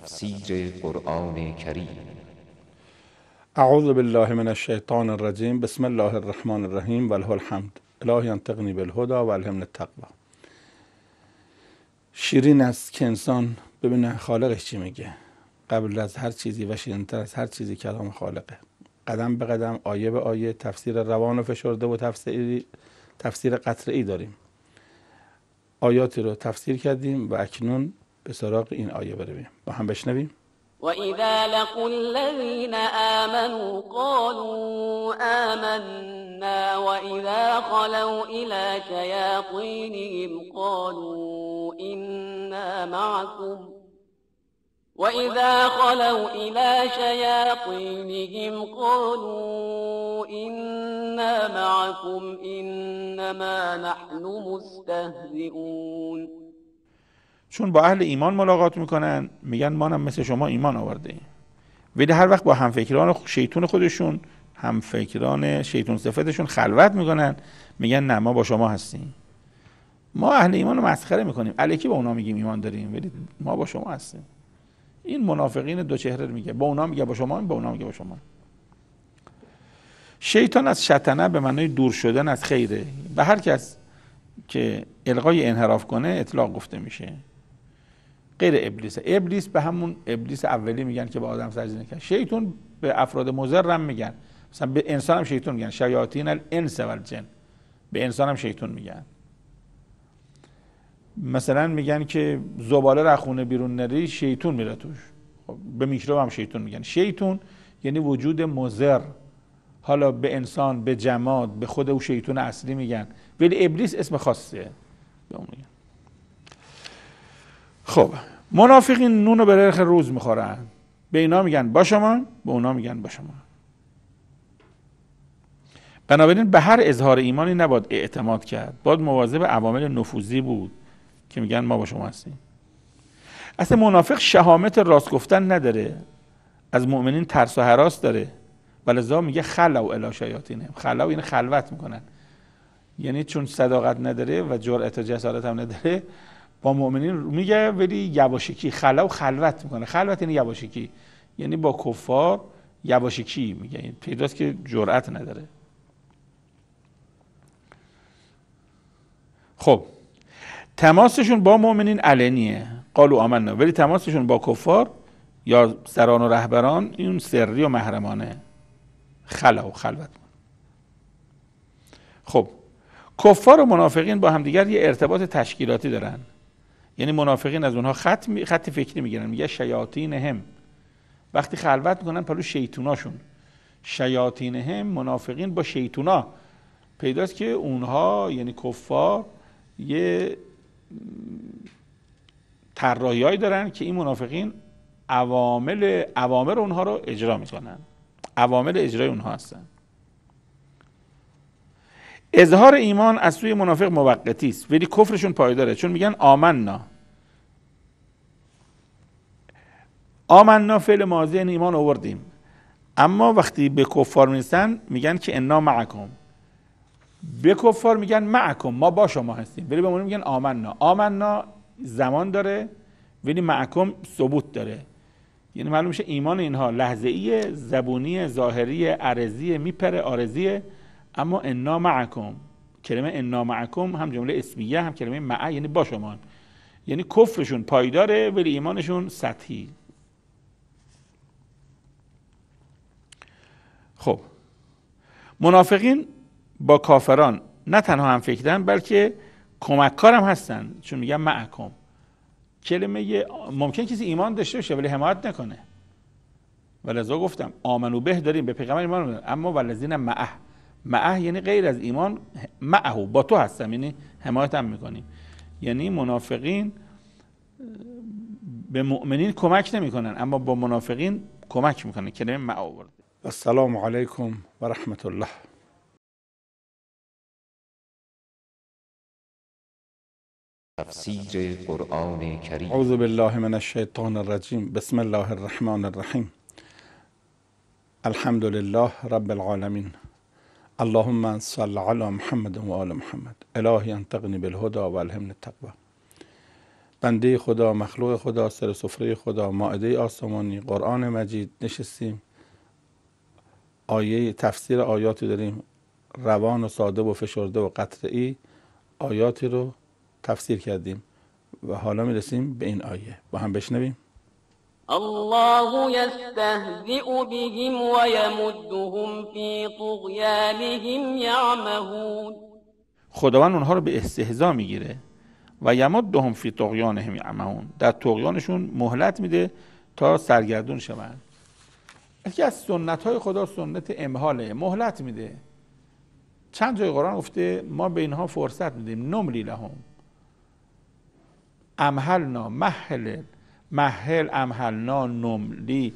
تفسیر قرآن کریم. اعوذ بالله من الشیطان الرجیم. بسم الله الرحمن الرحیم و له الحمد. الهی انطقنی بالهدی و الهمنی التقوی. شیرین است که انسان ببینه خالقش چی میگه. قبل از هر چیزی و شیرین‌تر از هر چیزی کلام خالقه. قدم به قدم، آیه به آیه تفسیر روان و فشرده و تفسیر قطعی داریم. آیاتی رو تفسیر کردیم و اکنون به سراغ این آیه برویم. با هم بشنویم. وَإِذَا لَقُوا الَّذِينَ آمَنُوا قَالُوا آمَنَّا وَإِذَا خَلَوْا إِلَى شَيَاطِينِهِمْ قَالُوا إِنَّا مَعَكُمْ إِنَّمَا نَحْنُ مُسْتَهْزِئُونَ. چون با اهل ایمان ملاقات میکنن میگن ما هم مثل شما ایمان آورده ایم، ولی هر وقت با همفکران شیطون خودشون، همفکران شیطون صفتشون خلوت میکنن میگن نه ما با شما هستیم. ما اهل ایمان رو مسخره میکنیم، الکی با اونا میگیم ایمان داریم ولی ما با شما هستیم. این منافقین دو چهره میگه، با اونا میگه با شما، با اونا میگه با شما. شیطان از شطنه به معنای دور شدن از خیره. به هر کس که الغای انحراف کنه اطلاق گفته میشه، غیر ابلیس. ابلیس به همون ابلیس اولی میگن که به آدم سجده نکرد. شیطان به افراد مضر هم میگن، مثلا به انسان هم شیطان میگن، شیاطین الانس و الجن. به انسان هم شیطان میگن. مثلا میگن که زباله را خونه بیرون نری شیطان میره توش. خب به میکروب هم شیطان میگن. شیطان یعنی وجود مضر. حالا به انسان، به جماد، به خود او شیطان اصلی میگن، ولی ابلیس اسم خاصه به اون میگن. خب منافقین نون رو به نرخ روز میخورن. به اینا میگن با شما، به اونا میگن با شما. بنابراین به هر اظهار ایمانی نباید اعتماد کرد، باید مواظب عوامل نفوذی بود که میگن ما با شما هستیم. اصلا منافق شهامت راست گفتن نداره، از مؤمنین ترس و هراس داره، ولذا میگه خلوا الی شیاطینهم. خلوا یعنی خلوت میکنن، یعنی چون صداقت نداره و جرأت و جسارت هم نداره با مؤمنین میگه ولی یواشکی. خلو خلوت میکنه. خلوت یعنی یواشکی، یعنی با کفار یواشکی میگه. این پیداست که جرأت نداره. خب تماسشون با مؤمنین علنیه، قالوا آمنا، ولی تماسشون با کفار یا سران و رهبران این سری و محرمانه. خلوت. خب کفار و منافقین با همدیگر یه ارتباط تشکیلاتی دارن. یعنی منافقین از اونها خط فکری میگیرن، میگه شیاطین هم. وقتی خلوت میکنن پلو شیطوناشون. شیاطین هم، منافقین با شیطونا. پیداست که اونها یعنی کفار یه طراحیایی دارن که این منافقین اوامر اونها رو اجرا میکنن. اوامر اجرای اونها هستن. اظهار ایمان از سوی منافق موقتی است ولی کفرشون پایداره، چون میگن آمنا. آمنا فعل ماضی یعنی ایمان آوردیم، اما وقتی به کفار میرسن میگن که انا معکم. به کفار میگن معکم، ما با شما هستیم، ولی به ما میگن آمنا. آمنا زمان داره ولی معکم ثبوت داره. یعنی معلوم میشه ایمان اینها لحظه‌ای، زبونی، ظاهری، عرضی، میپره، عارضیه. اما انا معکم، کلمه انا معکم هم جمله اسمیه هم کلمه مع، یعنی با شما. یعنی کفرشون پایداره ولی ایمانشون سطحی. خب منافقین با کافران نه تنها هم فکرن بلکه کمککار هم هستن، چون میگن معکم. کلمه ممکن کسی ایمان داشته باشه ولی حمایت نکنه، ولذا گفتم آمنو به داریم، به پیغمبر ایمان داریم، اما والذین معه یعنی غیر از ایمان، معه با تو هستم، یعنی حمایت هم میکنیم. یعنی منافقین به مؤمنین کمک نمیکنن اما با منافقین کمک میکنن. کلمه معه آورد. السلام علیکم و رحمت الله. تفسیر قرآن کریم. اعوذ بالله من الشیطان الرجیم. بسم الله الرحمن الرحیم. الحمد لله رب العالمین. اللهم صل علی محمد و آل محمد. الهی انطقنی بالهدی و الهمنی التقوی. بنده خدا، مخلوق خدا، سر سفره خدا، مائده آسمانی، قرآن مجید نشستیم، آیه تفسیر آیاتی داریم، روان و ساده و فشرده و قطعی آیاتی رو تفسیر کردیم و حالا میرسیم به این آیه. با هم بشنویم. الله يستهزئ بهم ويمدهم في طغيانهم يعمهون. خداوند اونها رو به استهزا میگیره و یمدهم فی طغیانهم یعمهون، در طغیانشون مهلت میده تا سرگردون شوند. یکی از سنت های خدا سنت امهاله، مهلت میده. چند جای قرآن گفته ما به اینها فرصت میدیم، نملی لهم، امهلنا، مهل امهلنا، نملی،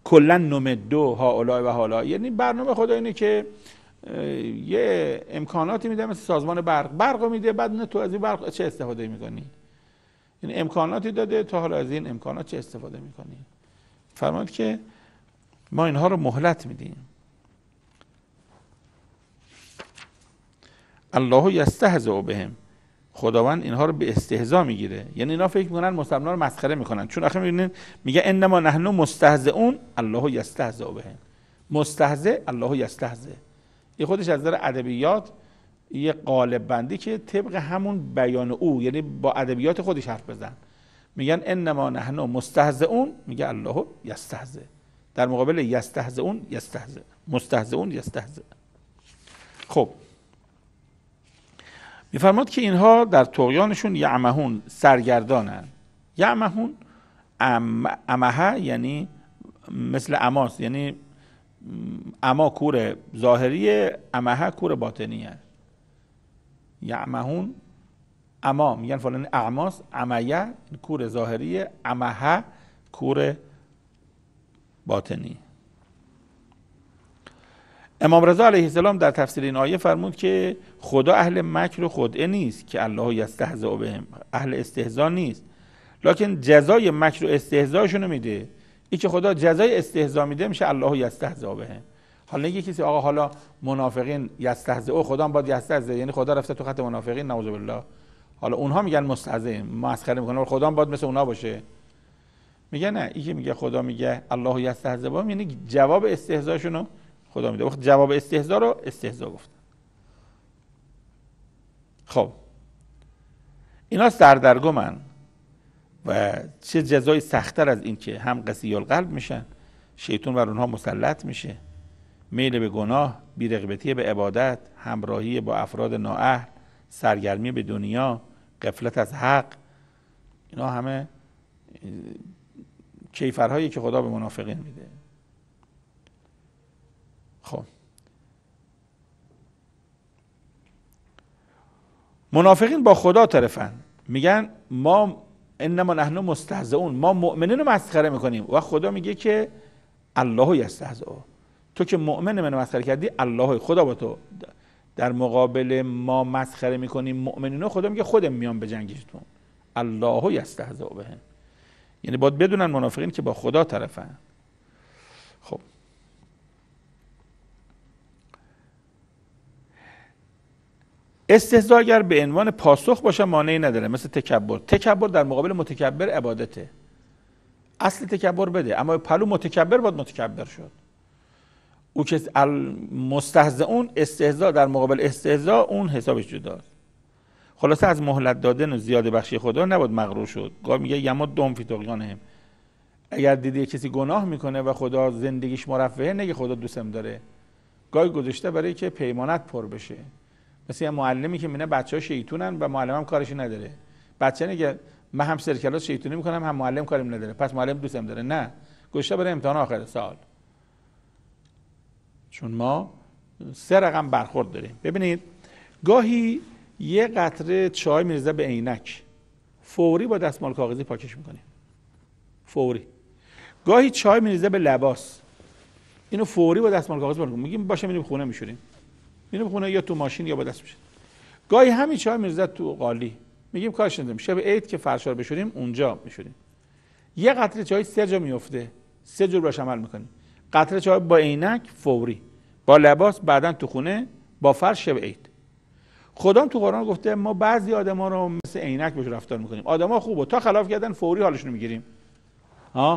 کلا نمدو هؤلاء و هؤلاء. یعنی برنامه خدا اینه که یه امکاناتی میده، مثل سازمان برق میده، بعد تو از این برق چه استفاده میکنی؟ یعنی امکاناتی داده، تا حالا از این امکانات چه استفاده میکنی؟ فرمود که ما اینها رو مهلت میدیم. الله یستهزئ بهم، خداوند اینها رو به استهزا میگیره. یعنی اینا فکر میکنن مسلمان رو مسخره میکنن، چون آخه میبینین میگه انما نحن مستهزئون الله یستهزئ بهم. مستهزئ الله یستهزئ، این خودش از نظر ادبیات یه قالب بندی که طبق همون بیان او، یعنی با ادبیات خودش حرف بزن. میگن انما نحن مستهزئون، میگه الله یستهزئ، در مقابل یستهزئون یستهزئ، مستهزئون یستهزئ. خب میفرماد که اینها در طغیانشون یعمهون، سرگردانن. یعمهون امه یعنی مثل اماس، یعنی اما کور ظاهری، امه کور باطنی است. یعمهون اما میگن فلان اعماس، امیه کور ظاهری، امه کور باطنی. امام رضا علیه السلام در تفسیر این آیه فرمود که خدا اهل مکر و خدعه نیست که الله یستهزئ بهم، اهل استهزا نیست، لکن جزای مکر و استهزاشونو میده. این که خدا جزای استهزا میده میشه الله یستهزئ بهم. حالا نگه کسی آقا حالا منافقین یستهزئ، خدا هم باید یستهزئ، یعنی خدا رفته تو خط منافقین، نعوذ بالله. حالا اونها میگن مستهزئ، مسخره میکنن، خدا هم باید مثل اونها باشه. میگه نه، این که میگه خدا میگه الله یستهزئ بهم یعنی جواب استهزاشونو خدا میده. وقت جواب استهزا رو استهزا گفتن. خب اینا سردرگمن و چه جزای سخت‌تر از این که هم قسی القلب میشن، شیطان بر اونها مسلط میشه، میل به گناه، بی‌رغبتی به عبادت، همراهی با افراد نااهل، سرگرمی به دنیا، غفلت از حق. اینا همه کیفرهایی که خدا به منافقین میده. خب منافقین با خدا طرفن، میگن ما انما نحن مستهزئون، ما مؤمنین رو مسخره میکنیم و خدا میگه که الله یستهزئ، تو که مؤمن منو مسخره کردی، الله خدا با تو در مقابل ما مسخره میکنیم مؤمنینو، خدا میگه خودم میام به جنگیشتون، الله یستهزئ بهم. یعنی باید بدونن منافقین که با خدا طرفن. خب استهزا اگر به عنوان پاسخ باشه مانعی نداره، مثل تکبر. تکبر در مقابل متکبر عبادته، اصل تکبر بده، اما پلو متکبر باید متکبر شد. او که مستهزئون، استهزا در مقابل استهزا، اون حسابش جداست. خلاصه از مهلت دادن و زیاده بخشی خدا نباید مغرور شد. گاه میگه یمدهم فی طغیانهم، اگر دیدی کسی گناه میکنه و خدا زندگیش مرفهه، نگه خدا دوستم داره. گاهی گذاشته برای که پیمانت پر بشه. مثل یه معلمی که میگه بچه‌ها شیطونن و معلمم کارش نداره. بچه نگه من هم سرکلاس شیطونی میکنم هم معلم کاریم نداره، پس معلم دوستم داره. نه، گذاشته برای امتحان آخر سال. چون ما 3 رقم برخورد داریم. ببینید گاهی یه قطره چای میریزه به عینک، فوری با دستمال کاغذی پاکش میکنیم، فوری. گاهی چای میریزه به لباس، اینو فوری با دستمال کاغذی پاک میکنیم، میگیم باشه میریم خونه میشوریم، میریم خونه یا تو ماشین یا با دست میشه. گاهی همین چای میریزه تو قالی، میگیم کارش نداریم، شب عید که فرشا رو بشوریم اونجا میشوریم. یه قطره چای 3 جا میفته، 3 جور باش عمل میکنیم. قطره چای با عینک فوری، با لباس بعدن تو خونه، با فرش شب عید. خدا تو قرآن گفته ما بعضی آدما رو مثل عینک بهش رفتار میکنیم. آدما خوبه تا خلاف کردن فوری حالشون رو میگیریم.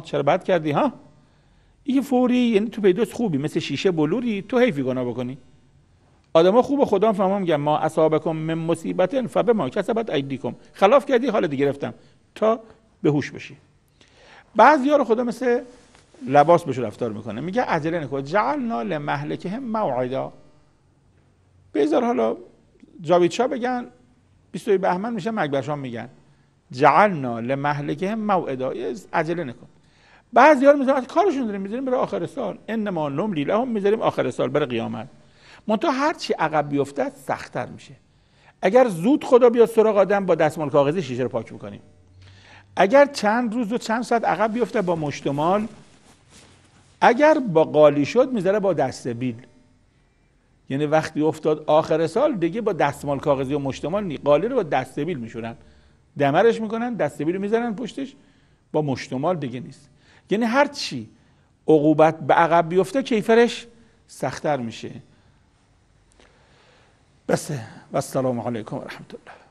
چرا بد کردی ها؟ این فوری یعنی تو پیداست خوبی، مثل شیشه بلوری، تو حیفی گناه بکنی. آدما خوبه خدا فهمم میگم ما اصابکم من مصیبت فبما کسبت ایدیکم، خلاف کردی حالت گرفتم تا به هوش بشی. بعضیا رو خدا مثل لباس بهش رفتار میکنه، میگه عجله نکن، جعلنا لمهلکهم موعدا. بذار حالا جاوید شاه بگن 22 بهمن میشه مکبرشاه میگن جعلنا لمهلکهم موعدا، عجله نکن. بعضیا رو میذارن کارشون داریم میذاریم برای آخر سال، انما نملی لهم، میذاریم آخر سال برای قیامت. منتها هر چی عقب بیفته سخت‌تر میشه. اگر زود خدا بیاد سراغ آدم با دستمال کاغذی شیشه رو پاک میکنیم. اگر چند روز و چند ساعت عقب بیفته با مشتمال، اگر با قالی شد میذاره با دستبیل. یعنی وقتی افتاد آخر سال دیگه با دستمال کاغذی و مشتمال نی، قالی رو با دستبیل میشورن، دمرش میکنن، دستبیل رو میذارن پشتش، با مشتمال دیگه نیست. یعنی هر چی عقوبت به عقب بیفته کیفرش سخت‌تر میشه. بس و السلام علیکم و رحمت الله.